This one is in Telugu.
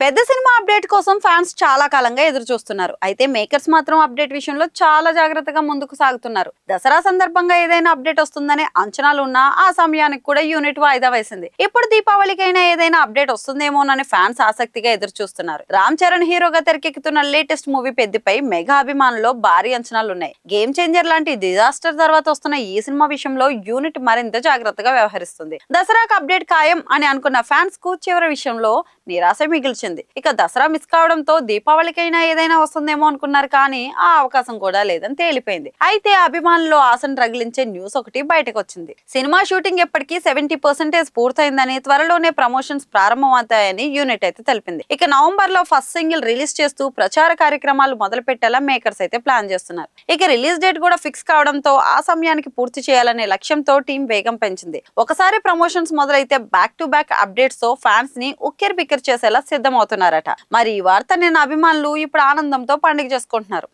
పెద్ద సినిమా అప్డేట్ కోసం ఫ్యాన్స్ చాలా కాలంగా ఎదురు చూస్తున్నారు. అయితే మేకర్స్ మాత్రం అప్డేట్ విషయంలో చాలా జాగ్రత్తగా ముందుకు సాగుతున్నారు. దసరా సందర్భంగా ఏదైనా అప్డేట్ వస్తుందనే అంచనాలు ఉన్నా ఆ సమయానికి కూడా యూనిట్ వాయిదా వేసింది. ఇప్పుడు దీపావళికైనా ఏదైనా అప్డేట్ వస్తుందేమోనని ఫ్యాన్స్ ఆసక్తిగా ఎదురు చూస్తున్నారు. రామ్ చరణ్ హీరోగా తెరకెక్కుతున్న లేటెస్ట్ మూవీ పెద్దిపై మెగా అభిమానుల్లో భారీ అంచనాలు ఉన్నాయి. గేమ్ చేంజర్ లాంటి డిజాస్టర్ తర్వాత వస్తున్న ఈ సినిమా విషయంలో యూనిట్ మరింత జాగ్రత్తగా వ్యవహరిస్తుంది. దసరాకు అప్డేట్ ఖాయం అని అనుకున్న ఫ్యాన్స్ కు చివరి విషయంలో నిరాశ మిగిల్చింది. ఇక దసరా మిస్ కావడంతో దీపావళికైనా ఏదైనా వస్తుందేమో అనుకున్నారు, కానీ ఆ అవకాశం కూడా లేదని తేలిపోయింది. అయితే అభిమానుల్లో ఆశను రగిలించే న్యూస్ ఒకటి బయటకు వచ్చింది. సినిమా షూటింగ్ ఎప్పటికీ 70% పూర్తయిందని, త్వరలోనే ప్రమోషన్స్ ప్రారంభమవుతాయని యూనిట్ అయితే తెలిపింది. ఇక నవంబర్ లో ఫస్ట్ సింగిల్ రిలీజ్ చేస్తూ ప్రచార కార్యక్రమాలు మొదలు పెట్టేలా మేకర్స్ అయితే ప్లాన్ చేస్తున్నారు. ఇక రిలీజ్ డేట్ కూడా ఫిక్స్ కావడంతో ఆ సమయానికి పూర్తి చేయాలనే లక్ష్యంతో టీం వేగం పెంచింది. ఒకసారి ప్రమోషన్స్ మొదలైతే బ్యాక్ టు బ్యాక్ అప్డేట్స్ తో ఫ్యాన్స్ ని ఉక్కిరి బిక్కిరి చేసేలా సిద్ధమవుతున్నారట. మరి ఈ వార్త నిన్న అభిమానులు ఇప్పుడు ఆనందంతో పండుగ చేసుకుంటున్నారు.